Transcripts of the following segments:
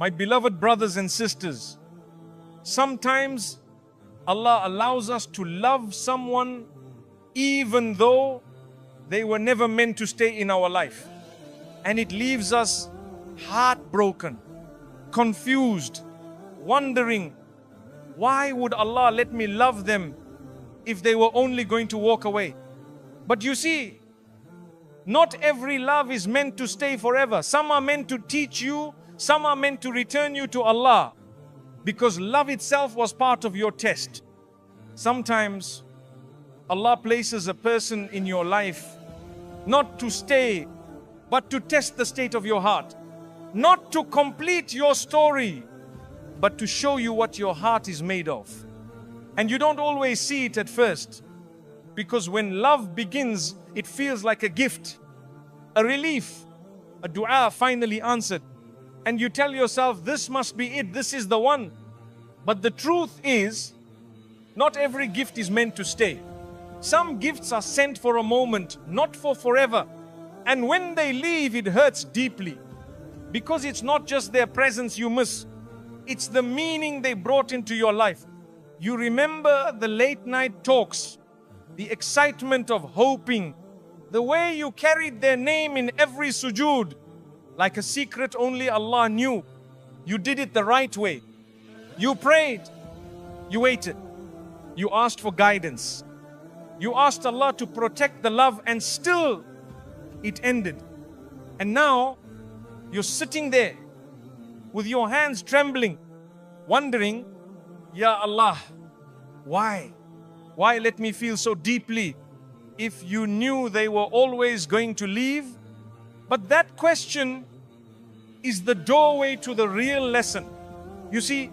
My beloved brothers and sisters, sometimes Allah allows us to love someone even though they were never meant to stay in our life. And it leaves us heartbroken, confused, wondering, why would Allah let me love them if they were only going to walk away? But you see, not every love is meant to stay forever. Some are meant to teach you, some are meant to return you to Allah, because love itself was part of your test. Sometimes Allah places a person in your life not to stay, but to test the state of your heart. Not to complete your story, but to show you what your heart is made of. And you don't always see it at first, because when love begins, it feels like a gift, a relief, a dua finally answered. And you tell yourself, this must be it, this is the one. But the truth is, not every gift is meant to stay. Some gifts are sent for a moment, not for forever. And when they leave, it hurts deeply. Because it's not just their presence you miss, it's the meaning they brought into your life. You remember the late night talks, the excitement of hoping, the way you carried their name in every sujood, like a secret only Allah knew. You did it the right way. You prayed, you waited, you asked for guidance, you asked Allah to protect the love, and still it ended. And now you're sitting there with your hands trembling, wondering, Ya Allah, why? Why let me feel so deeply if you knew they were always going to leave? But that question is the doorway to the real lesson. You see,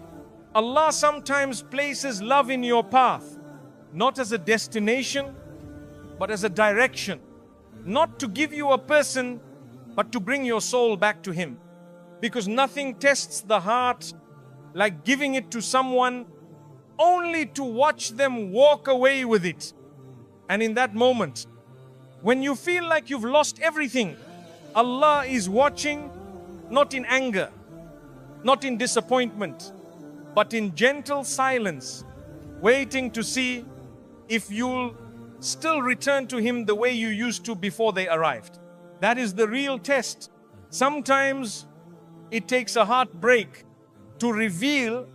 Allah sometimes places love in your path, not as a destination, but as a direction. Not to give you a person, but to bring your soul back to Him. Because nothing tests the heart like giving it to someone only to watch them walk away with it. And in that moment, when you feel like you've lost everything, Allah is watching, not in anger, not in disappointment, but in gentle silence, waiting to see if you'll still return to Him the way you used to before they arrived. That is the real test. Sometimes it takes a heartbreak to reveal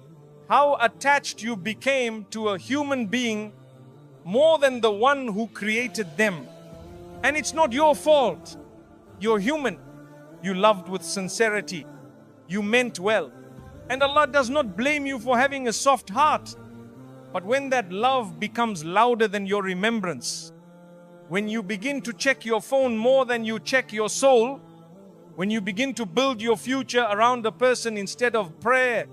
how attached you became to a human being more than the one who created them. And it's not your fault. You're human. You loved with sincerity. You meant well. And Allah does not blame you for having a soft heart. But when that love becomes louder than your remembrance, when you begin to check your phone more than you check your soul, when you begin to build your future around a person instead of prayer,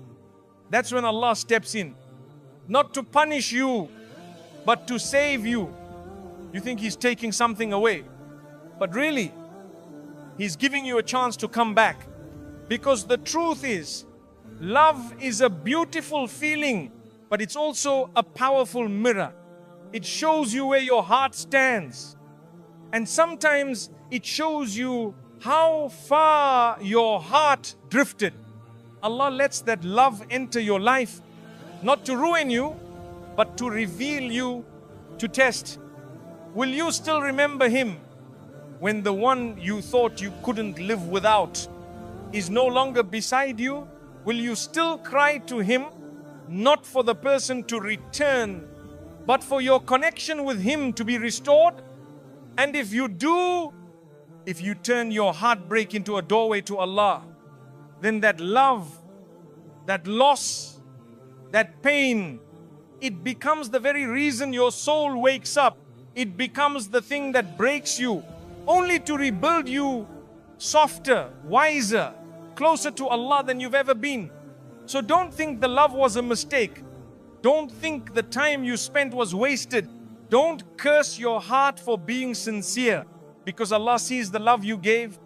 that's when Allah steps in. Not to punish you, but to save you. You think He's taking something away, but really, He's giving you a chance to come back. Because the truth is, love is a beautiful feeling, but it's also a powerful mirror. It shows you where your heart stands. And sometimes it shows you how far your heart drifted. Allah lets that love enter your life, not to ruin you, but to reveal you, to test. Will you still remember Him when the one you thought you couldn't live without is no longer beside you? Will you still cry to Him, not for the person to return, but for your connection with Him to be restored? And if you do, if you turn your heartbreak into a doorway to Allah, then that love, that loss, that pain, it becomes the very reason your soul wakes up. It becomes the thing that breaks you, only to rebuild you softer, wiser, closer to Allah than you've ever been. So don't think the love was a mistake. Don't think the time you spent was wasted. Don't curse your heart for being sincere, because Allah sees the love you gave.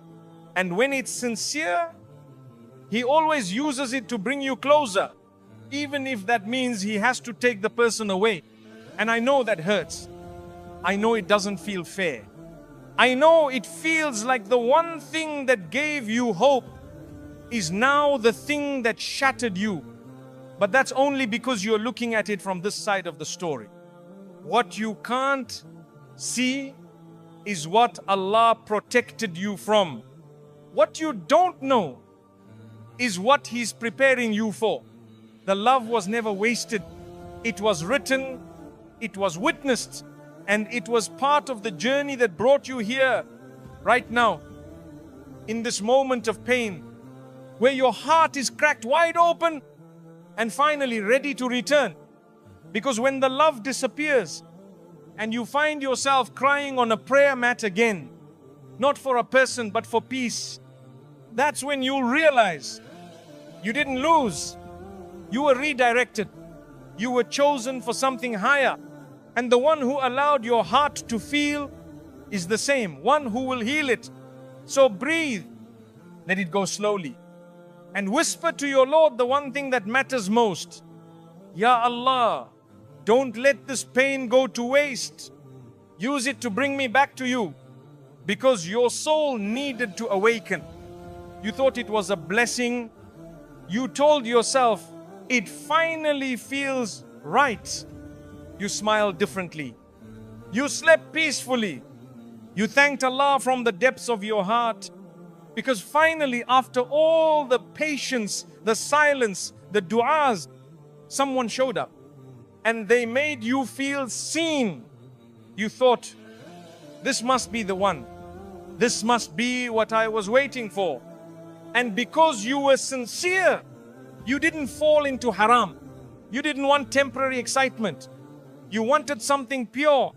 And when it's sincere, He always uses it to bring you closer, even if that means He has to take the person away. And I know that hurts. I know it doesn't feel fair. I know it feels like the one thing that gave you hope is now the thing that shattered you. But that's only because you're looking at it from this side of the story. What you can't see is what Allah protected you from. What you don't know is what He's preparing you for. The love was never wasted. It was written, it was witnessed, and it was part of the journey that brought you here right now, in this moment of pain, where your heart is cracked wide open and finally ready to return. Because when the love disappears and you find yourself crying on a prayer mat again, not for a person but for peace, that's when you'll realize you didn't lose. You were redirected. You were chosen for something higher. And the one who allowed your heart to feel is the same, one who will heal it. So breathe, let it go slowly, and whisper to your Lord the one thing that matters most. Ya Allah, don't let this pain go to waste. Use it to bring me back to you, because your soul needed to awaken. You thought it was a blessing. You told yourself, it finally feels right. You smiled differently. You slept peacefully. You thanked Allah from the depths of your heart, because finally, after all the patience, the silence, the du'as, someone showed up and they made you feel seen. You thought, this must be the one. This must be what I was waiting for. And because you were sincere, you didn't fall into haram. You didn't want temporary excitement. You wanted something pure,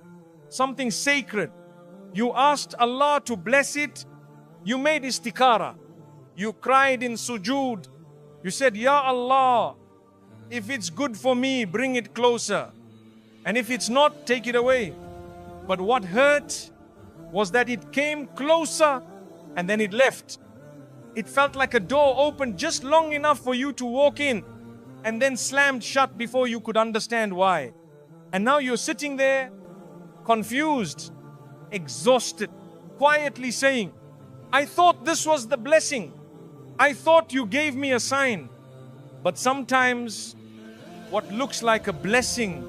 something sacred. You asked Allah to bless it. You made istikhara. You cried in sujood. You said, Ya Allah, if it's good for me, bring it closer. And if it's not, take it away. But what hurt was that it came closer and then it left. It felt like a door opened just long enough for you to walk in and then slammed shut before you could understand why. And now you're sitting there, confused, exhausted, quietly saying, I thought this was the blessing. I thought you gave me a sign. But sometimes what looks like a blessing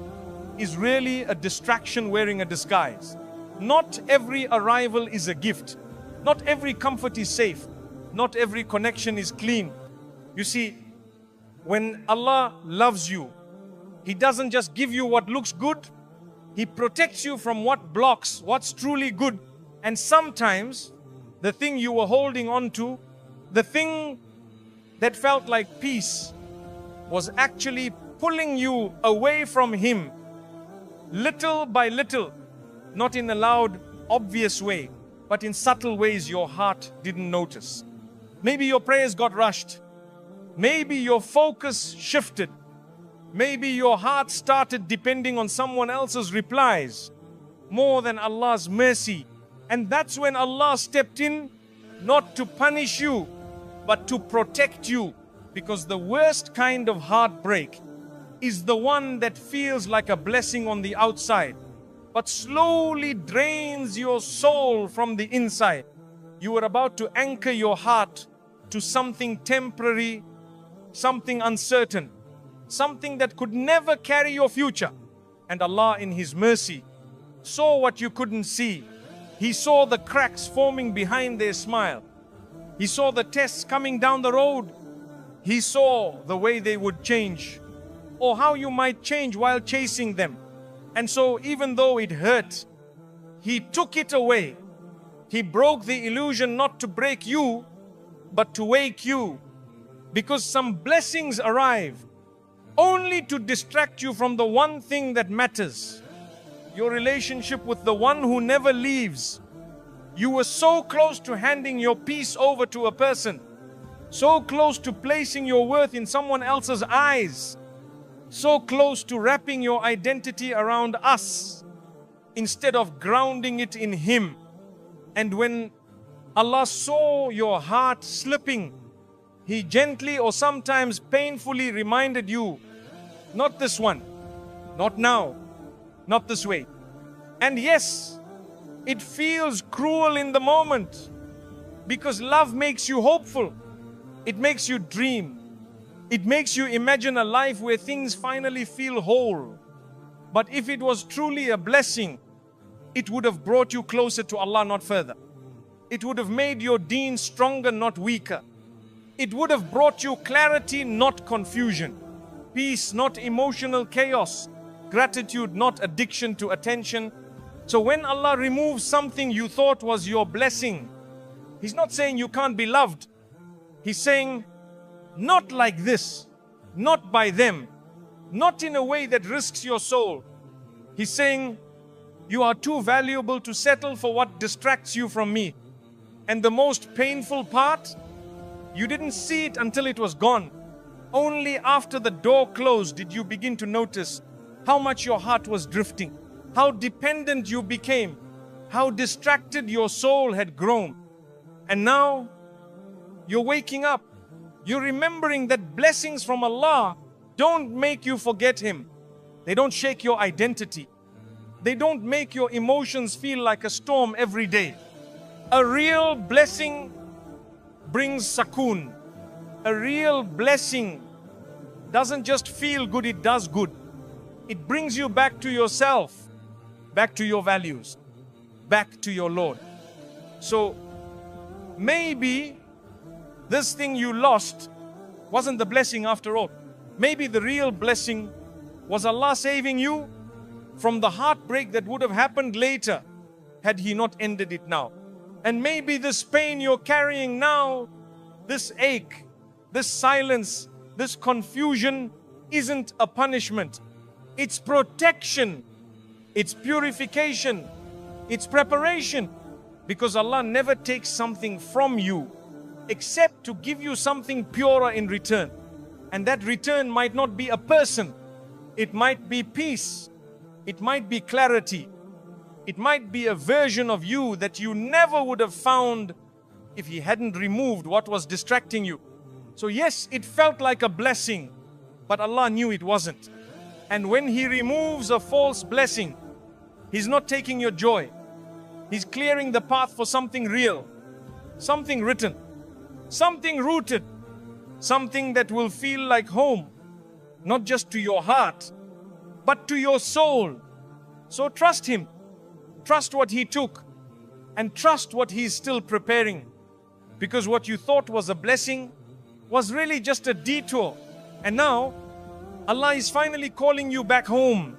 is really a distraction wearing a disguise. Not every arrival is a gift. Not every comfort is safe. Not every connection is clean. You see, when Allah loves you, He doesn't just give you what looks good. He protects you from what blocks what's truly good. And sometimes the thing you were holding on to, the thing that felt like peace, was actually pulling you away from Him, little by little, not in a loud, obvious way, but in subtle ways your heart didn't notice. Maybe your prayers got rushed. Maybe your focus shifted. Maybe your heart started depending on someone else's replies more than Allah's mercy. And that's when Allah stepped in, not to punish you, but to protect you. Because the worst kind of heartbreak is the one that feels like a blessing on the outside, but slowly drains your soul from the inside. You were about to anchor your heart to something temporary, something uncertain, something that could never carry your future. And Allah in His mercy saw what you couldn't see. He saw the cracks forming behind their smile. He saw the tests coming down the road. He saw the way they would change, or how you might change while chasing them. And so even though it hurt, He took it away. He broke the illusion not to break you, but to wake you. Because some blessings arrive only to distract you from the one thing that matters. Your relationship with the one who never leaves. You were so close to handing your peace over to a person, so close to placing your worth in someone else's eyes, so close to wrapping your identity around us instead of grounding it in Him. And when Allah saw your heart slipping, He gently or sometimes painfully reminded you, not this one, not now, not this way. And yes, it feels cruel in the moment, because love makes you hopeful. It makes you dream. It makes you imagine a life where things finally feel whole. But if it was truly a blessing, it would have brought you closer to Allah, not further. It would have made your deen stronger, not weaker. It would have brought you clarity, not confusion. Peace, not emotional chaos. Gratitude, not addiction to attention. So when Allah removes something you thought was your blessing, He's not saying you can't be loved. He's saying, not like this, not by them, not in a way that risks your soul. He's saying, you are too valuable to settle for what distracts you from me. And the most painful part, you didn't see it until it was gone. Only after the door closed did you begin to notice how much your heart was drifting, how dependent you became, how distracted your soul had grown. And now you're waking up. You're remembering that blessings from Allah don't make you forget Him. They don't shake your identity. They don't make your emotions feel like a storm every day. A real blessing brings sakoon. A real blessing doesn't just feel good, it does good. It brings you back to yourself, back to your values, back to your Lord. So maybe this thing you lost wasn't the blessing after all. Maybe the real blessing was Allah saving you from the heartbreak that would have happened later had He not ended it now. And maybe this pain you're carrying now, this ache, this silence, this confusion isn't a punishment. It's protection, it's purification, it's preparation. Because Allah never takes something from you except to give you something purer in return. And that return might not be a person. It might be peace. It might be clarity. It might be a version of you that you never would have found if He hadn't removed what was distracting you. So yes, it felt like a blessing, but Allah knew it wasn't. And when He removes a false blessing, He's not taking your joy. He's clearing the path for something real, something written, something rooted, something that will feel like home, not just to your heart, but to your soul. So trust Him, trust what He took, and trust what He's still preparing. Because what you thought was a blessing was really just a detour. And now, Allah is finally calling you back home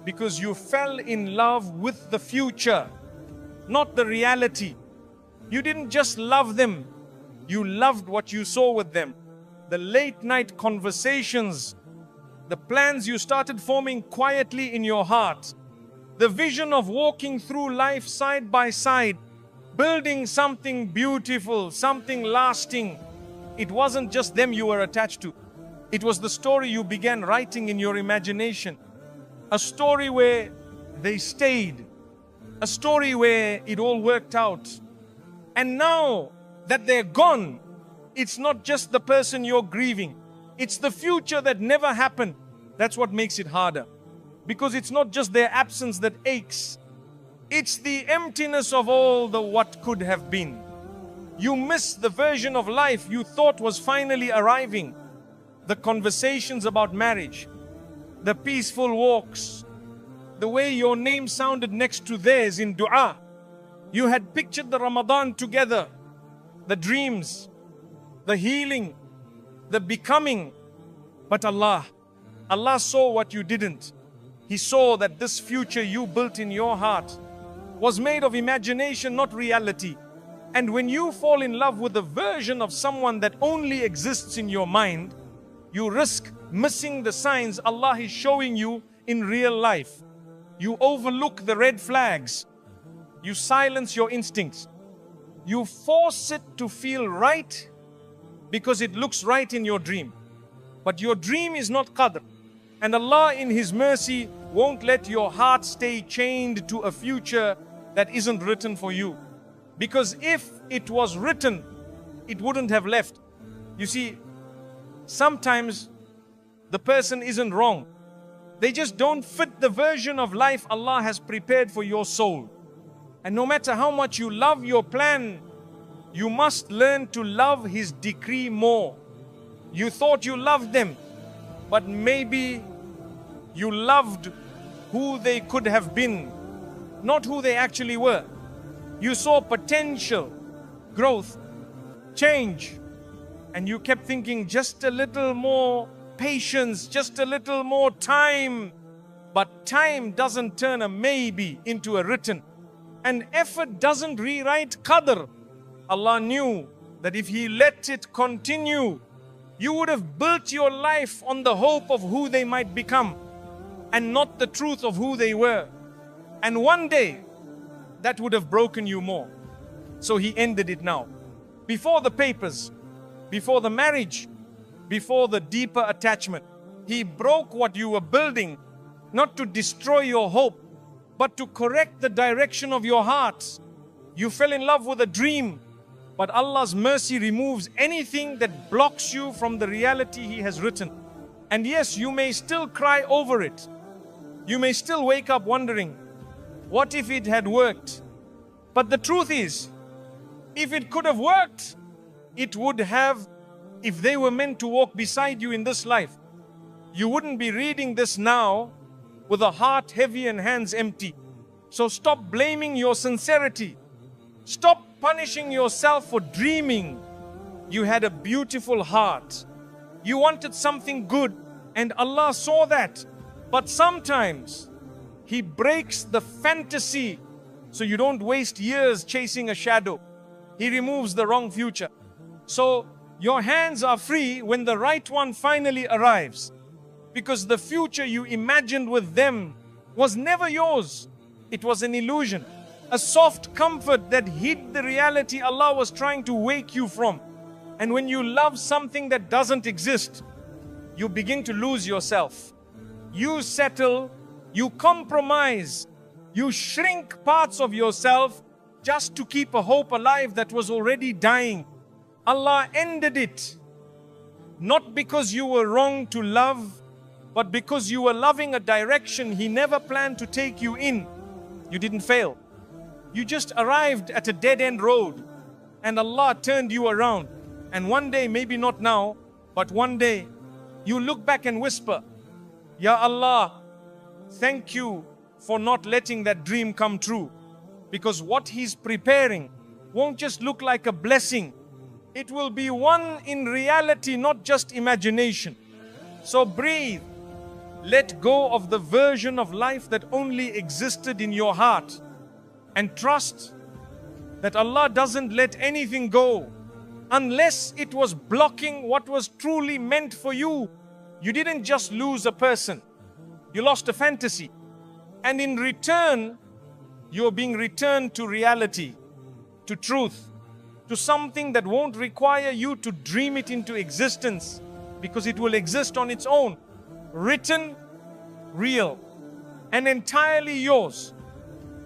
because you fell in love with the future, not the reality. You didn't just love them, you loved what you saw with them. The late night conversations, the plans you started forming quietly in your heart, the vision of walking through life side by side, building something beautiful, something lasting. It wasn't just them you were attached to. It was the story you began writing in your imagination. A story where they stayed. A story where it all worked out. And now that they're gone, it's not just the person you're grieving. It's the future that never happened. That's what makes it harder. Because it's not just their absence that aches. It's the emptiness of all the what could have been. You miss the version of life you thought was finally arriving. The conversations about marriage, the peaceful walks, the way your name sounded next to theirs in dua. You had pictured the Ramadan together, the dreams, the healing, the becoming. But Allah saw what you didn't. He saw that this future you built in your heart was made of imagination, not reality. And when you fall in love with a version of someone that only exists in your mind, you risk missing the signs Allah is showing you in real life. You overlook the red flags. You silence your instincts. You force it to feel right because it looks right in your dream. But your dream is not qadr. And Allah in His mercy won't let your heart stay chained to a future that isn't written for you. Because if it was written, it wouldn't have left. You see, sometimes the person isn't wrong. They just don't fit the version of life Allah has prepared for your soul. And no matter how much you love your plan, You must learn to love His decree more. You thought you loved them, but maybe you loved who they could have been, not who they actually were. You saw potential, growth, change, and you kept thinking just a little more patience, just a little more time. But time doesn't turn a maybe into a written, and effort doesn't rewrite qadr. Allah knew that if He let it continue, you would have built your life on the hope of who they might become and not the truth of who they were. And one day, that would have broken you more. So He ended it now. Before the papers, before the marriage, before the deeper attachment, He broke what you were building, not to destroy your hope, but to correct the direction of your heart. You fell in love with a dream, but Allah's mercy removes anything that blocks you from the reality He has written. And yes, you may still cry over it. You may still wake up wondering, what if it had worked? But the truth is, if it could have worked, it would have. If they were meant to walk beside you in this life, you wouldn't be reading this now with a heart heavy and hands empty. So stop blaming your sincerity. Stop punishing yourself for dreaming. You had a beautiful heart. You wanted something good, and Allah saw that. But sometimes He breaks the fantasy so you don't waste years chasing a shadow. He removes the wrong future. So your hands are free when the right one finally arrives, because the future you imagined with them was never yours. It was an illusion, a soft comfort that hid the reality Allah was trying to wake you from. And when you love something that doesn't exist, you begin to lose yourself. You settle, you compromise, you shrink parts of yourself just to keep a hope alive that was already dying. Allah ended it, not because you were wrong to love, but because you were loving a direction He never planned to take you in. You didn't fail. You just arrived at a dead-end road, and Allah turned you around. And one day, maybe not now, but one day, you look back and whisper, Ya Allah, thank you for not letting that dream come true. Because what He's preparing won't just look like a blessing. It will be one in reality, not just imagination. So breathe. Let go of the version of life that only existed in your heart. And trust that Allah doesn't let anything go unless it was blocking what was truly meant for you. You didn't just lose a person. You lost a fantasy. And in return, you're being returned to reality, to truth, to something that won't require you to dream it into existence, because it will exist on its own, written, real, and entirely yours,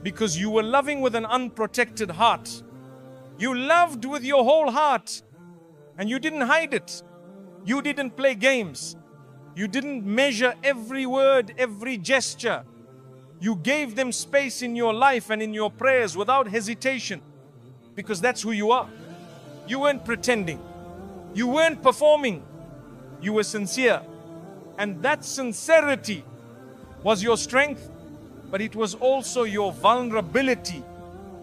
because you were loving with an unprotected heart. You loved with your whole heart, and you didn't hide it. You didn't play games. You didn't measure every word, every gesture. You gave them space in your life and in your prayers without hesitation, because that's who you are. You weren't pretending. You weren't performing. You were sincere. And that sincerity was your strength, but it was also your vulnerability.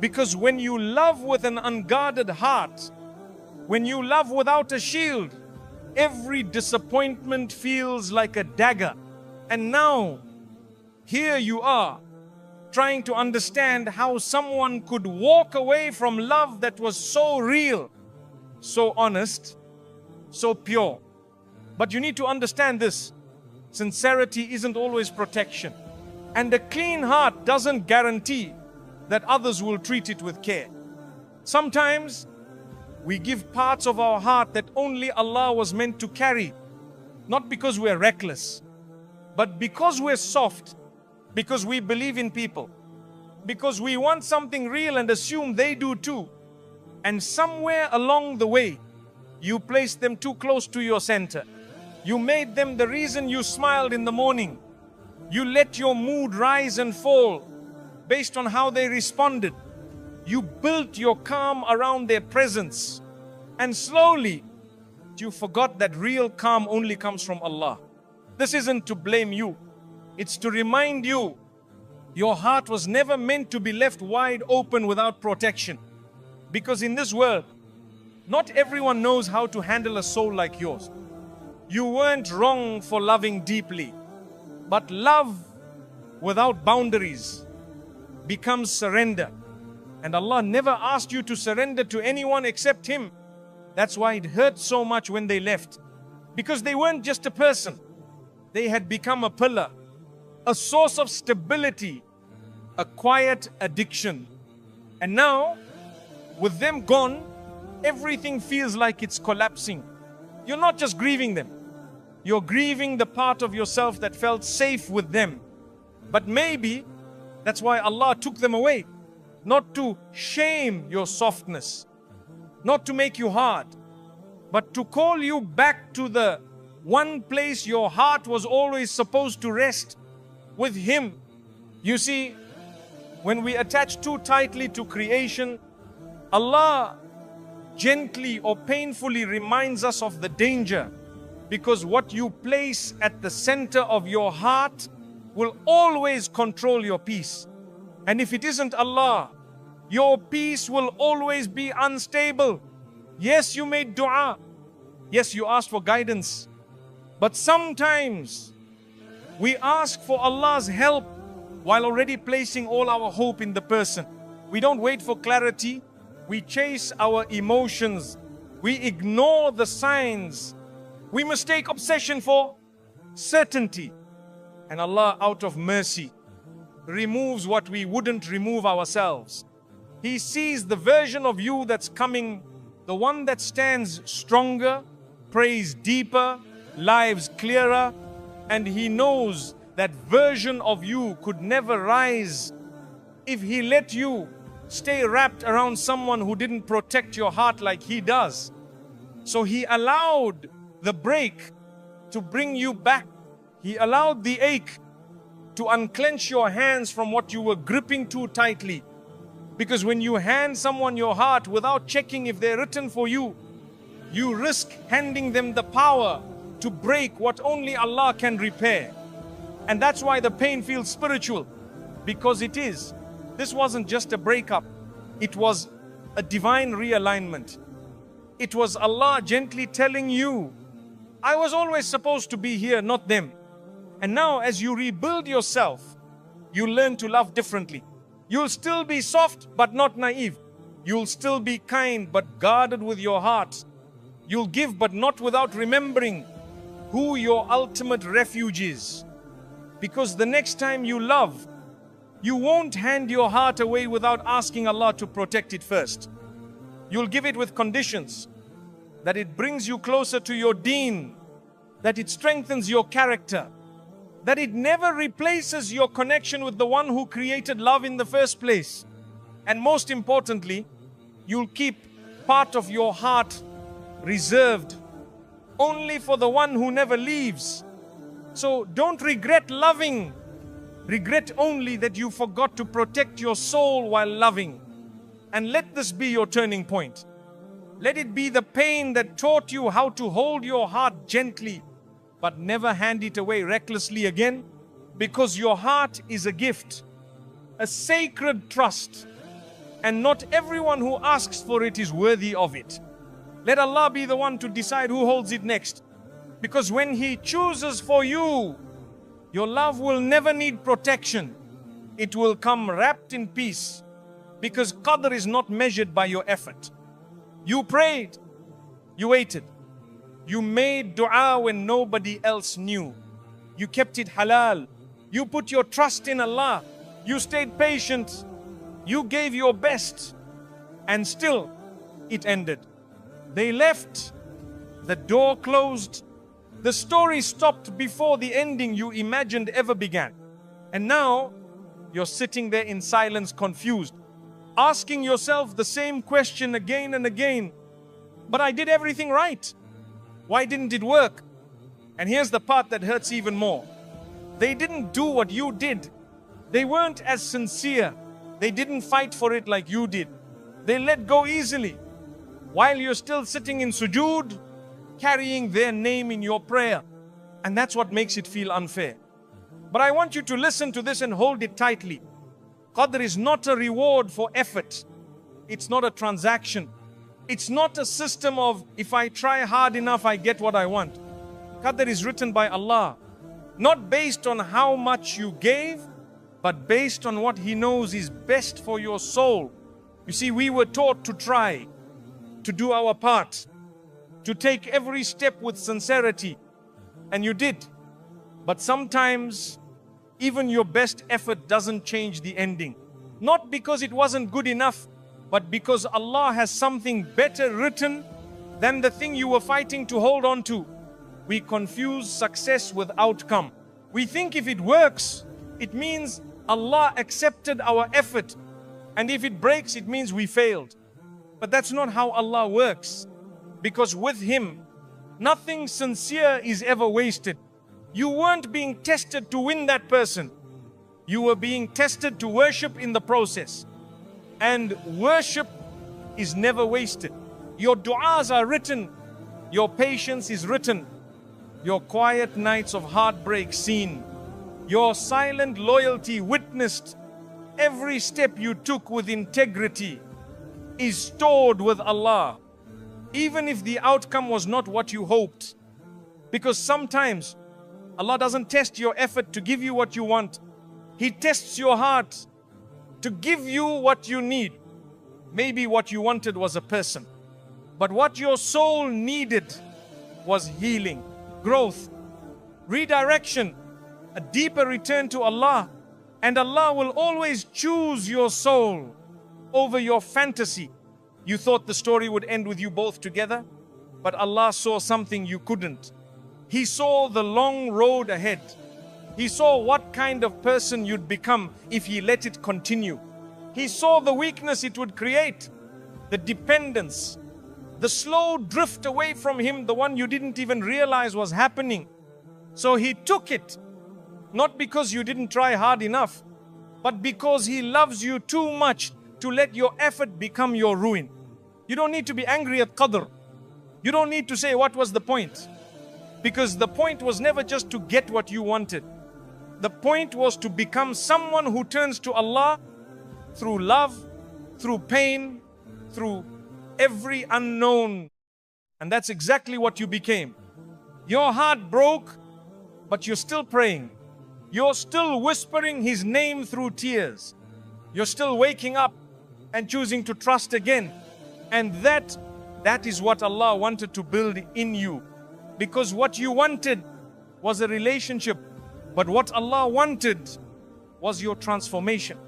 Because when you love with an unguarded heart, when you love without a shield, every disappointment feels like a dagger. And now, here you are, trying to understand how someone could walk away from love that was so real, so honest, so pure. But you need to understand this. Sincerity isn't always protection. And a clean heart doesn't guarantee that others will treat it with care. Sometimes we give parts of our heart that only Allah was meant to carry, not because we're reckless, but because we're soft, because we believe in people, because we want something real and assume they do too. And somewhere along the way, you placed them too close to your center. You made them the reason you smiled in the morning. You let your mood rise and fall based on how they responded. You built your calm around their presence. And slowly, you forgot that real calm only comes from Allah. This isn't to blame you. It's to remind you, your heart was never meant to be left wide open without protection. Because in this world, not everyone knows how to handle a soul like yours. You weren't wrong for loving deeply. But love without boundaries becomes surrender. And Allah never asked you to surrender to anyone except Him. That's why it hurt so much when they left. Because they weren't just a person. They had become a pillar, a source of stability, a quiet addiction. And now, with them gone, everything feels like it's collapsing. You're not just grieving them. You're grieving the part of yourself that felt safe with them. But maybe that's why Allah took them away. Not to shame your softness, not to make you hard, but to call you back to the one place your heart was always supposed to rest, with Him. You see, when we attach too tightly to creation, Allah gently or painfully reminds us of the danger, because what you place at the center of your heart will always control your peace. And if it isn't Allah, your peace will always be unstable. Yes, you made dua. Yes, you asked for guidance. But sometimes we ask for Allah's help while already placing all our hope in the person. We don't wait for clarity. We chase our emotions. We ignore the signs. We mistake obsession for certainty. And Allah, out of mercy, removes what we wouldn't remove ourselves. He sees the version of you that's coming, the one that stands stronger, prays deeper, lives clearer, and He knows that version of you could never rise if He let you stay wrapped around someone who didn't protect your heart like He does. So He allowed the break to bring you back. He allowed the ache to unclench your hands from what you were gripping too tightly. Because when you hand someone your heart without checking if they're written for you, you risk handing them the power to break what only Allah can repair. And that's why the pain feels spiritual, because it is. This wasn't just a breakup, it was a divine realignment. It was Allah gently telling you, I was always supposed to be here, not them. And now as you rebuild yourself, you learn to love differently. You'll still be soft but not naive. You'll still be kind but guarded with your heart. You'll give but not without remembering who your ultimate refuge is. Because the next time you love, you won't hand your heart away without asking Allah to protect it first. You'll give it with conditions. That it brings you closer to your deen. That it strengthens your character. That it never replaces your connection with the one who created love in the first place. And most importantly, you'll keep part of your heart reserved only for the one who never leaves. So don't regret loving. Regret only that you forgot to protect your soul while loving. And let this be your turning point. Let it be the pain that taught you how to hold your heart gently, but never hand it away recklessly again, because your heart is a gift, a sacred trust, and not everyone who asks for it is worthy of it. Let Allah be the one to decide who holds it next, because when He chooses for you, your love will never need protection. It will come wrapped in peace, because qadr is not measured by your effort. You prayed, you waited. You made dua when nobody else knew. You kept it halal. You put your trust in Allah. You stayed patient. You gave your best. And still, it ended. They left. The door closed. The story stopped before the ending you imagined ever began. And now, you're sitting there in silence, confused, asking yourself the same question again and again. But I did everything right. Why didn't it work? And here's the part that hurts even more. They didn't do what you did. They weren't as sincere. They didn't fight for it like you did. They let go easily. While you're still sitting in sujood, carrying their name in your prayer. And that's what makes it feel unfair. But I want you to listen to this and hold it tightly. Qadr is not a reward for effort. It's not a transaction. It's not a system of, if I try hard enough, I get what I want. Qadr is written by Allah, not based on how much you gave, but based on what He knows is best for your soul. You see, we were taught to try, to do our part, to take every step with sincerity. And you did. But sometimes, even your best effort doesn't change the ending. Not because it wasn't good enough, but because Allah has something better written than the thing you were fighting to hold on to. We confuse success with outcome. We think if it works, it means Allah accepted our effort. And if it breaks, it means we failed. But that's not how Allah works. Because with Him, nothing sincere is ever wasted. You weren't being tested to win that person. You were being tested to worship in the process. And worship is never wasted. Your du'as are written. Your patience is written. Your quiet nights of heartbreak seen. Your silent loyalty witnessed. Every step you took with integrity is stored with Allah. Even if the outcome was not what you hoped. Because sometimes Allah doesn't test your effort to give you what you want. He tests your heart to give you what you need. Maybe what you wanted was a person. But what your soul needed was healing, growth, redirection, a deeper return to Allah. And Allah will always choose your soul over your fantasy. You thought the story would end with you both together, but Allah saw something you couldn't. He saw the long road ahead. He saw what kind of person you'd become if He let it continue. He saw the weakness it would create, the dependence, the slow drift away from Him, the one you didn't even realize was happening. So He took it, not because you didn't try hard enough, but because He loves you too much to let your effort become your ruin. You don't need to be angry at Qadr. You don't need to say, what was the point? Because the point was never just to get what you wanted. The point was to become someone who turns to Allah through love, through pain, through every unknown. And that's exactly what you became. Your heart broke, but you're still praying. You're still whispering His name through tears. You're still waking up and choosing to trust again. And that is what Allah wanted to build in you. Because what you wanted was a relationship. But what Allah wanted was your transformation.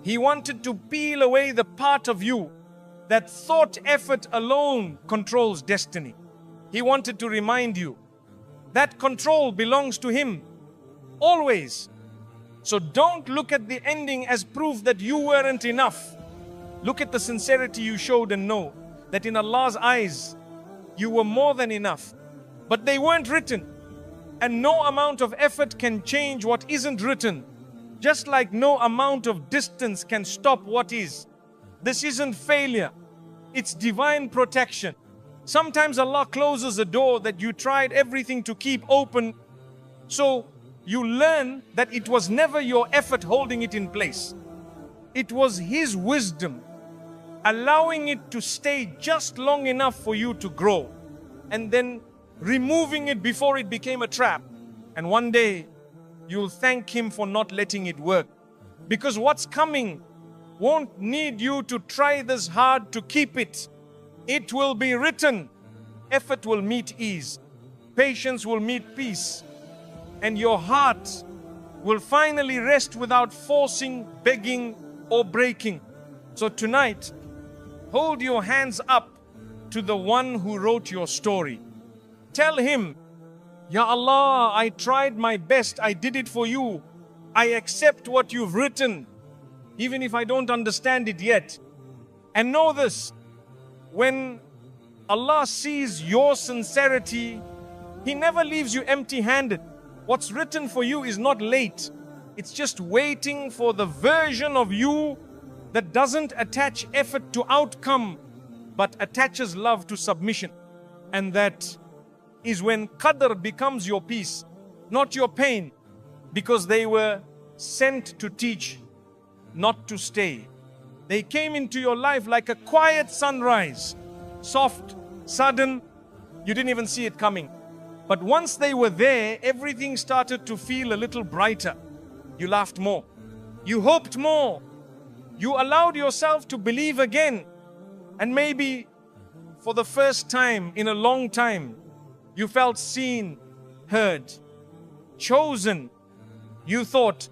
He wanted to peel away the part of you that thought effort alone controls destiny. He wanted to remind you that control belongs to Him. Always. So don't look at the ending as proof that you weren't enough. Look at the sincerity you showed and know that in Allah's eyes, you were more than enough. But they weren't written. And no amount of effort can change what isn't written. Just like no amount of distance can stop what is. This isn't failure. It's divine protection. Sometimes Allah closes a door that you tried everything to keep open. So you learn that it was never your effort holding it in place. It was His wisdom, allowing it to stay just long enough for you to grow, and then removing it before it became a trap. And one day, you'll thank Him for not letting it work. Because what's coming won't need you to try this hard to keep it. It will be written. Effort will meet ease. Patience will meet peace. And your heart will finally rest without forcing, begging, or breaking. So tonight, hold your hands up to the one who wrote your story. Tell Him, Ya Allah, I tried my best. I did it for you. I accept what you've written, even if I don't understand it yet. And know this, when Allah sees your sincerity, He never leaves you empty-handed. What's written for you is not late. It's just waiting for the version of you that doesn't attach effort to outcome, but attaches love to submission. And that is when qadr becomes your peace, not your pain, because they were sent to teach, not to stay. They came into your life like a quiet sunrise, soft, sudden, you didn't even see it coming. But once they were there, everything started to feel a little brighter. You laughed more. You hoped more. You allowed yourself to believe again. And maybe for the first time in a long time, you felt seen, heard, chosen. You thought,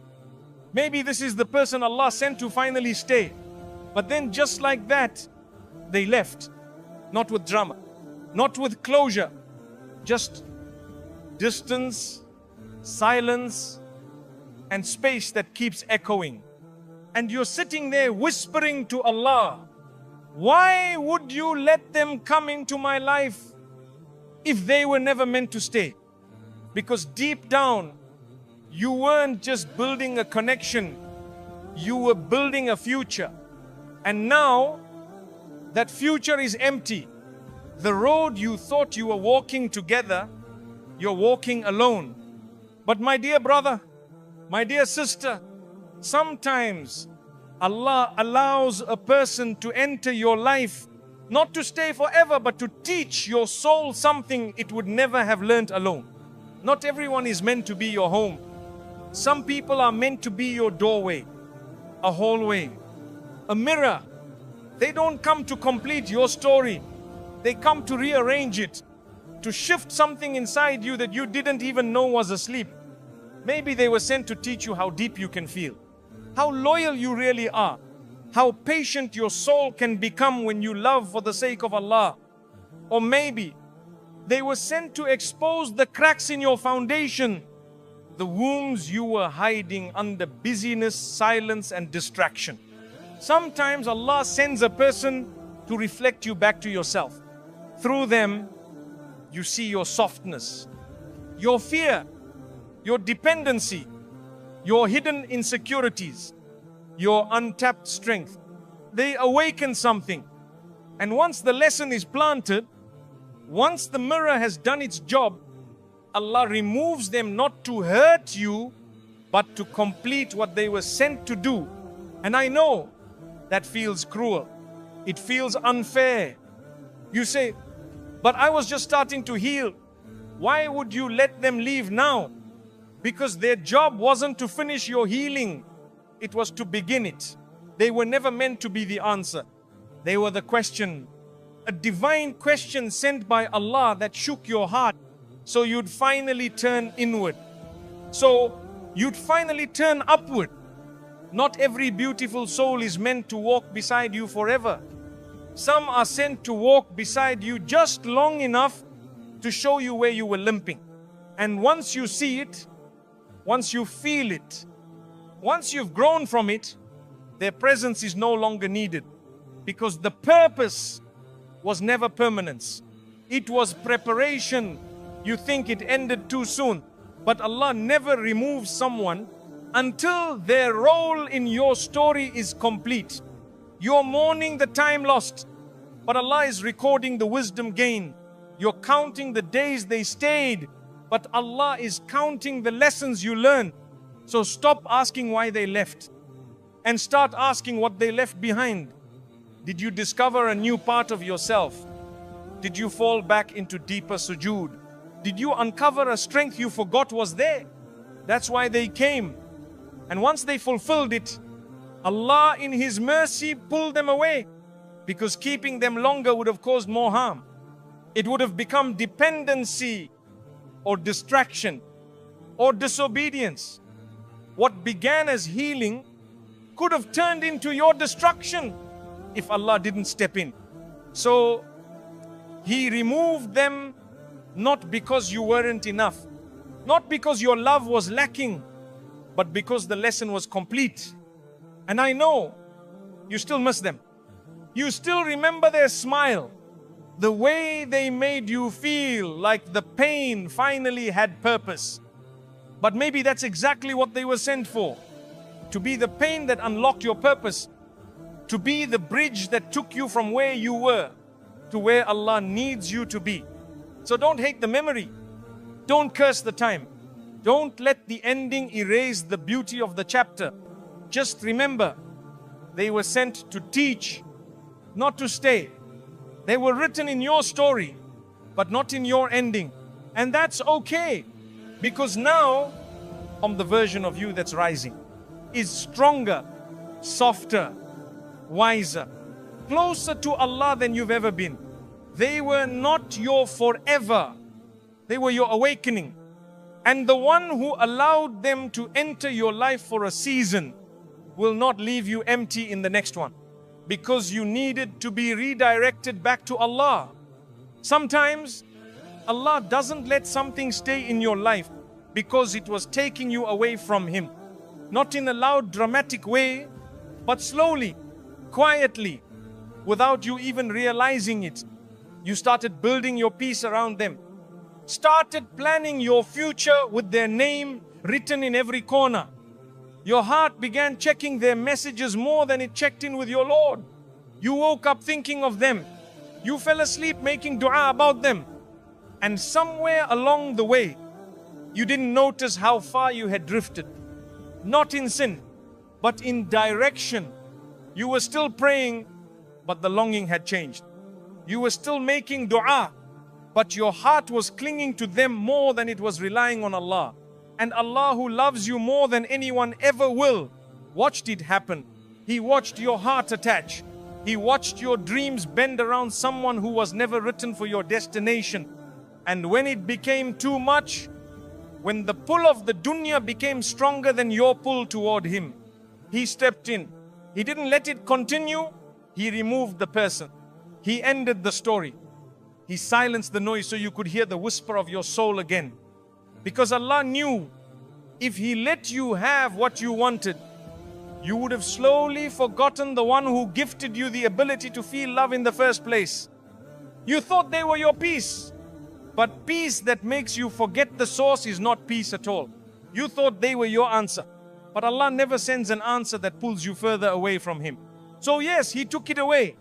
maybe this is the person Allah sent to finally stay. But then just like that, they left. Not with drama, not with closure, just distance, silence, and space that keeps echoing. And you're sitting there whispering to Allah, why would you let them come into my life if they were never meant to stay? Because deep down, you weren't just building a connection, you were building a future. And now, that future is empty. The road you thought you were walking together, you're walking alone. But my dear brother, my dear sister, sometimes Allah allows a person to enter your life, not to stay forever, but to teach your soul something it would never have learnt alone. Not everyone is meant to be your home. Some people are meant to be your doorway, a hallway, a mirror. They don't come to complete your story. They come to rearrange it, to shift something inside you that you didn't even know was asleep. Maybe they were sent to teach you how deep you can feel, how loyal you really are, how patient your soul can become when you love for the sake of Allah. Or maybe they were sent to expose the cracks in your foundation, the wounds you were hiding under busyness, silence, and distraction. Sometimes Allah sends a person to reflect you back to yourself. Through them, you see your softness, your fear, your dependency, your hidden insecurities, your untapped strength. They awaken something. And once the lesson is planted, once the mirror has done its job, Allah removes them not to hurt you, but to complete what they were sent to do. And I know that feels cruel. It feels unfair. You say, but I was just starting to heal. Why would you let them leave now? Because their job wasn't to finish your healing. It was to begin it. They were never meant to be the answer. They were the question. A divine question sent by Allah that shook your heart. So you'd finally turn inward. So you'd finally turn upward. Not every beautiful soul is meant to walk beside you forever. Some are sent to walk beside you just long enough to show you where you were limping. And once you see it, once you feel it, once you've grown from it, their presence is no longer needed. Because the purpose was never permanence. It was preparation. You think it ended too soon. But Allah never removes someone until their role in your story is complete. You're mourning the time lost, but Allah is recording the wisdom gained. You're counting the days they stayed, but Allah is counting the lessons you learned. So stop asking why they left and start asking what they left behind. Did you discover a new part of yourself? Did you fall back into deeper sujood? Did you uncover a strength you forgot was there? That's why they came. And once they fulfilled it, Allah in His mercy pulled them away, because keeping them longer would have caused more harm. It would have become dependency or distraction or disobedience. What began as healing could have turned into your destruction if Allah didn't step in. So He removed them not because you weren't enough, not because your love was lacking, but because the lesson was complete. And I know you still miss them. You still remember their smile, the way they made you feel like the pain finally had purpose. But maybe that's exactly what they were sent for, to be the pain that unlocked your purpose. to be the bridge that took you from where you were to where Allah needs you to be. So don't hate the memory. Don't curse the time. Don't let the ending erase the beauty of the chapter. Just remember, they were sent to teach, not to stay. They were written in your story, but not in your ending. And that's okay, because now, the version of you that's rising is stronger, softer, wiser, closer to Allah than you've ever been. They were not your forever. They were your awakening. And the one who allowed them to enter your life for a season will not leave you empty in the next one, because you needed to be redirected back to Allah. Sometimes Allah doesn't let something stay in your life because it was taking you away from Him. Not in a loud, dramatic way, but slowly, quietly, without you even realizing it. You started building your peace around them. Started planning your future with their name written in every corner. Your heart began checking their messages more than it checked in with your Lord. You woke up thinking of them. You fell asleep making dua about them. And somewhere along the way, you didn't notice how far you had drifted. Not in sin, but in direction. You were still praying, but the longing had changed. You were still making dua, but your heart was clinging to them more than it was relying on Allah. And Allah, who loves you more than anyone ever will, watched it happen. He watched your heart attach. He watched your dreams bend around someone who was never written for your destination. And when it became too much, when the pull of the dunya became stronger than your pull toward Him, He stepped in. He didn't let it continue. He removed the person. He ended the story. He silenced the noise so you could hear the whisper of your soul again. Because Allah knew if He let you have what you wanted, you would have slowly forgotten the one who gifted you the ability to feel love in the first place. You thought they were your peace. But peace that makes you forget the source is not peace at all. You thought they were your answer. But Allah never sends an answer that pulls you further away from Him. So yes, He took it away,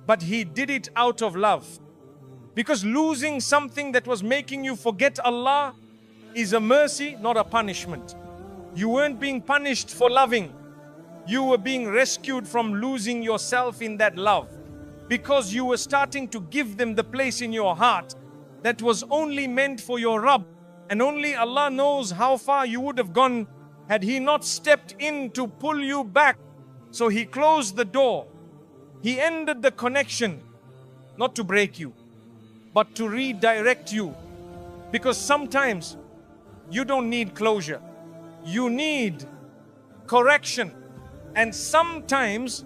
but He did it out of love. Because losing something that was making you forget Allah is a mercy, not a punishment. You weren't being punished for loving. You were being rescued from losing yourself in that love. Because you were starting to give them the place in your heart that was only meant for your Rabb. And only Allah knows how far you would have gone had He not stepped in to pull you back. So He closed the door. He ended the connection, not to break you, but to redirect you. Because sometimes you don't need closure. You need correction. And sometimes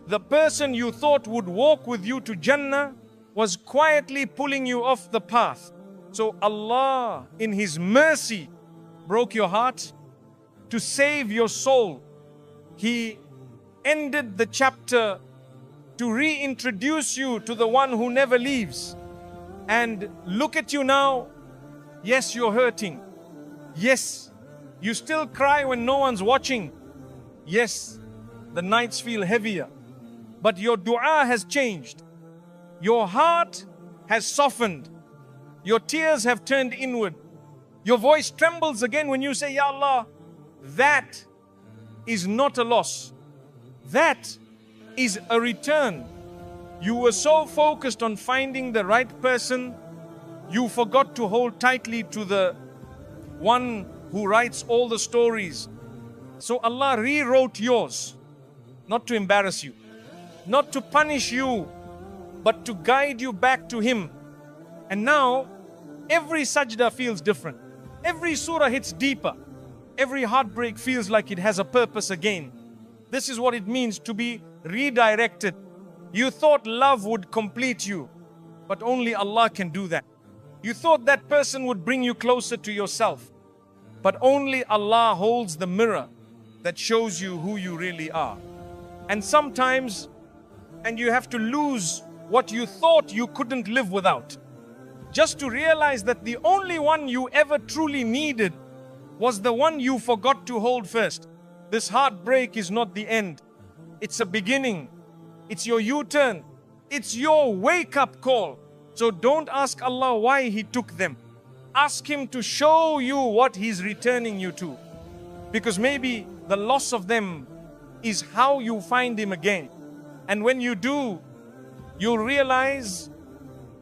the person you thought would walk with you to Jannah was quietly pulling you off the path. So Allah, in His mercy, broke your heart to save your soul. He ended the chapter to reintroduce you to the one who never leaves. And look at you now. Yes, you're hurting. Yes, you still cry when no one's watching. Yes, the nights feel heavier. But your dua has changed. Your heart has softened. Your tears have turned inward. Your voice trembles again when you say, Ya Allah. That is not a loss. That is a return. You were so focused on finding the right person, you forgot to hold tightly to the one who writes all the stories. So Allah rewrote yours, not to embarrass you, not to punish you, but to guide you back to Him. And now, every sajda feels different. Every surah hits deeper. Every heartbreak feels like it has a purpose again. This is what it means to be redirected. You thought love would complete you, but only Allah can do that. You thought that person would bring you closer to yourself, but only Allah holds the mirror that shows you who you really are. And sometimes, and you have to lose what you thought you couldn't live without, just to realize that the only one you ever truly needed was the one you forgot to hold first. This heartbreak is not the end. It's a beginning. It's your U-turn. It's your wake-up call. So don't ask Allah why He took them. Ask Him to show you what He's returning you to. Because maybe the loss of them is how you find Him again. And when you do, you'll realize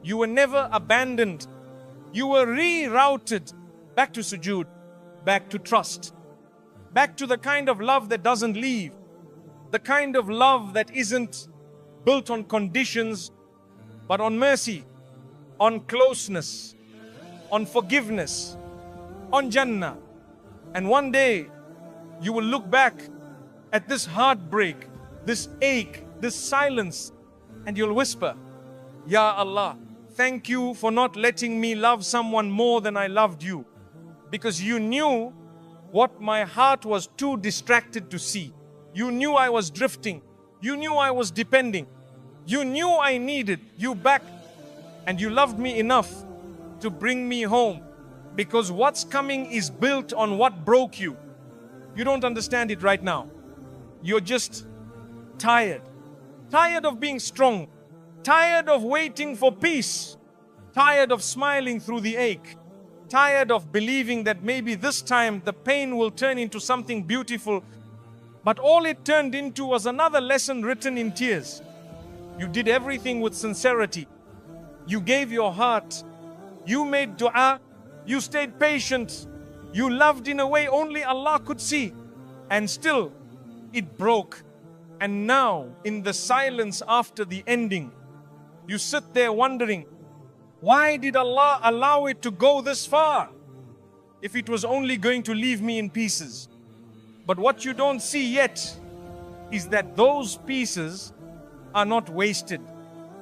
you were never abandoned. You were rerouted back to sujood, back to trust, back to the kind of love that doesn't leave, the kind of love that isn't built on conditions, but on mercy, on closeness, on forgiveness, on Jannah. And one day, you will look back at this heartbreak, this ache, this silence, and you'll whisper, Ya Allah, thank you for not letting me love someone more than I loved you. Because you knew what my heart was too distracted to see. You knew I was drifting. You knew I was depending. You knew I needed you back. And you loved me enough to bring me home. Because what's coming is built on what broke you. You don't understand it right now. You're just tired. Tired of being strong. Tired of waiting for peace. Tired of smiling through the ache. Tired of believing that maybe this time the pain will turn into something beautiful. But all it turned into was another lesson written in tears. You did everything with sincerity. You gave your heart. You made dua. You stayed patient. You loved in a way only Allah could see. And still, it broke. And now, in the silence after the ending, you sit there wondering, why did Allah allow it to go this far? If it was only going to leave me in pieces. But what you don't see yet is that those pieces are not wasted.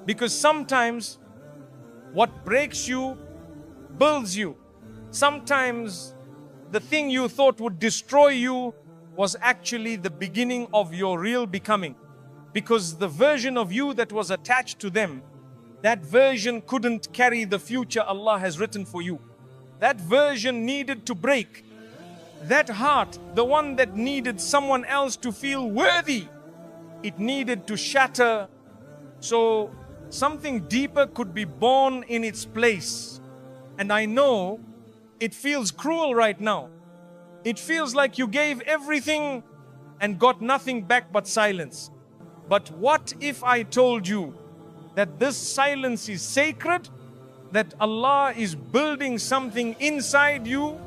Because sometimes what breaks you builds you. Sometimes the thing you thought would destroy you was actually the beginning of your real becoming. Because the version of you that was attached to them, that version couldn't carry the future Allah has written for you. That version needed to break. That heart, the one that needed someone else to feel worthy, it needed to shatter so something deeper could be born in its place. And I know it feels cruel right now. It feels like you gave everything and got nothing back but silence. But what if I told you that this silence is sacred, that Allah is building something inside you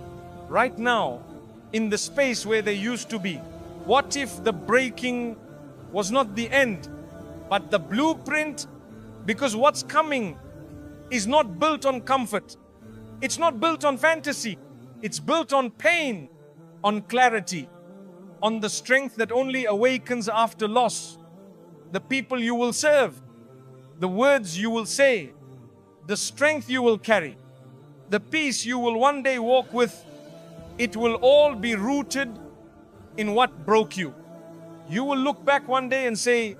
right now in the space where they used to be? What if the breaking was not the end, but the blueprint? Because what's coming is not built on comfort. It's not built on fantasy. It's built on pain, on clarity, on the strength that only awakens after loss. The people you will serve, the words you will say, the strength you will carry, the peace you will one day walk with, it will all be rooted in what broke you. You will look back one day and say,